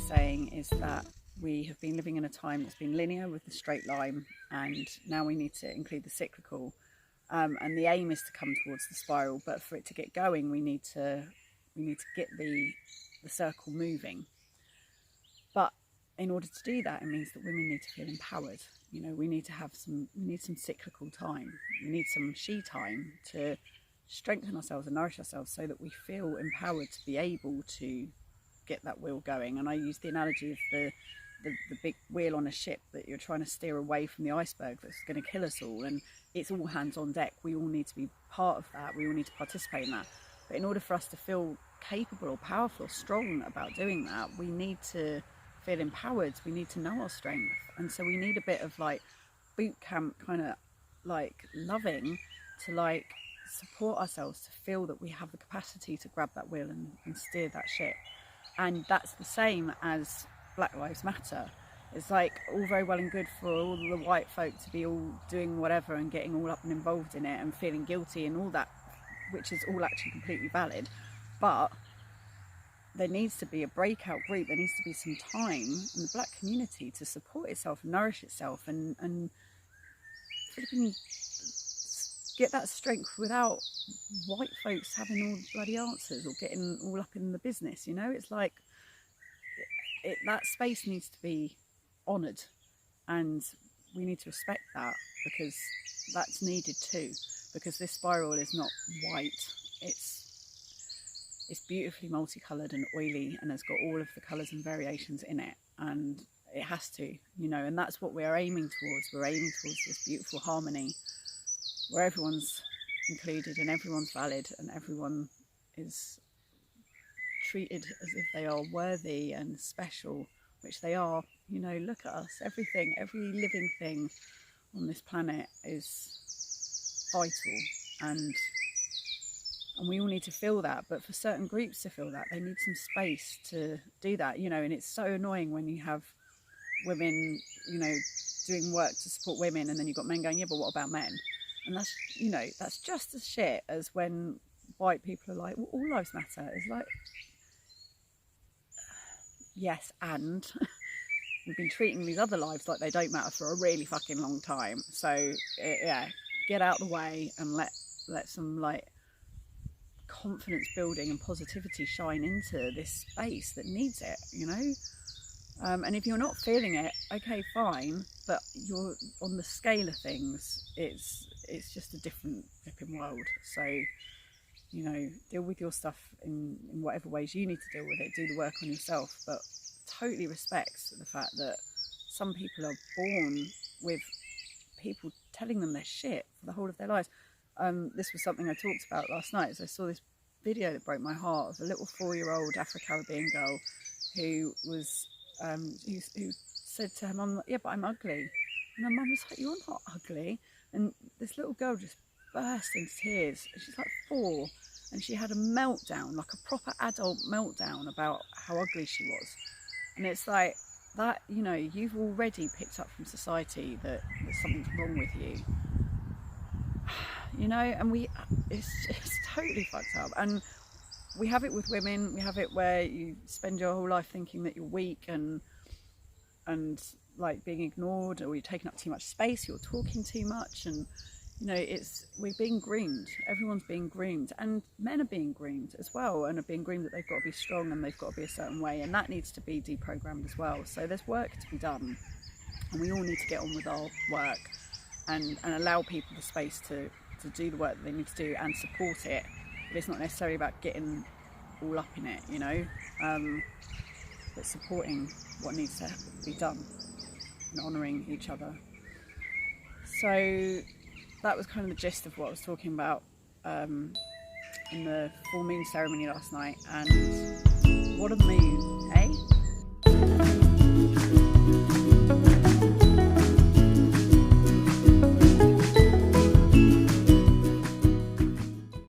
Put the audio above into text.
saying is that we have been living in a time that's been linear with the straight line, and now we need to include the cyclical. And the aim is to come towards the spiral, but for it to get going, we need to get the circle moving. But in order to do that, it means that women need to feel empowered. You know, we need some cyclical time. We need some she time to strengthen ourselves and nourish ourselves so that we feel empowered to be able to get that wheel going. And I use the analogy of the big wheel on a ship that you're trying to steer away from the iceberg that's going to kill us all, and it's all hands on deck. We all need to be part of that. We all need to participate in that. But in order for us to feel capable or powerful or strong about doing that, we need to feel empowered. We need to know our strength, and so we need a bit of like boot camp kind of like loving to like support ourselves to feel that we have the capacity to grab that wheel and steer that ship. And that's the same as Black Lives Matter. It's like all very well and good for all the white folk to be all doing whatever and getting all up and involved in it and feeling guilty and all that, which is all actually completely valid. But there needs to be a breakout group. There needs to be some time in the black community to support itself and nourish itself and flipping get that strength without white folks having all the bloody answers or getting all up in the business. You know, it's like that space needs to be honoured, and we need to respect that, because that's needed too. Because this spiral is not white; it's beautifully multicoloured and oily, and has got all of the colours and variations in it, and it has to, you know. And that's what we're aiming towards. We're aiming towards this beautiful harmony where everyone's included and everyone's valid and everyone is treated as if they are worthy and special, which they are. You know, look at us. Everything, every living thing on this planet is vital, and we all need to feel that. But for certain groups to feel that, they need some space to do that, you know. And it's so annoying when you have women, you know, doing work to support women, and then you've got men going, yeah, but what about men? And that's, you know, that's just as shit as when white people are like, well, all lives matter. It's like, yes, and we've been treating these other lives like they don't matter for a really fucking long time. So yeah, get out of the way and let some like confidence building and positivity shine into this space that needs it, you know. And if you're not feeling it, okay, fine, but you're on the scale of things, it's just a different flipping world. So, you know, deal with your stuff in whatever ways you need to deal with it. Do the work on yourself, but totally respects the fact that some people are born with people telling them their shit for the whole of their lives. This was something I talked about last night, as I saw this video that broke my heart of a little 4-year-old Afro-Caribbean girl who was who said to her mum, yeah, but I'm ugly. And her mum was like, you're not ugly. And this little girl just burst into tears. She's like 4, and she had a meltdown, like a proper adult meltdown about how ugly she was. And it's like that, you know, you've already picked up from society that something's wrong with you, you know. And it's totally fucked up. And we have it with women. We have it where you spend your whole life thinking that you're weak and like being ignored, or you're taking up too much space, you're talking too much, and you know, we're being groomed. Everyone's being groomed, and men are being groomed as well, and are being groomed that they've got to be strong and they've got to be a certain way, and that needs to be deprogrammed as well. So there's work to be done, and we all need to get on with our work and allow people the space to do the work that they need to do and support it. But it's not necessarily about getting all up in it, you know, but supporting what needs to be done and honouring each other. So that was kind of the gist of what I was talking about in the full moon ceremony last night. And what are the moons?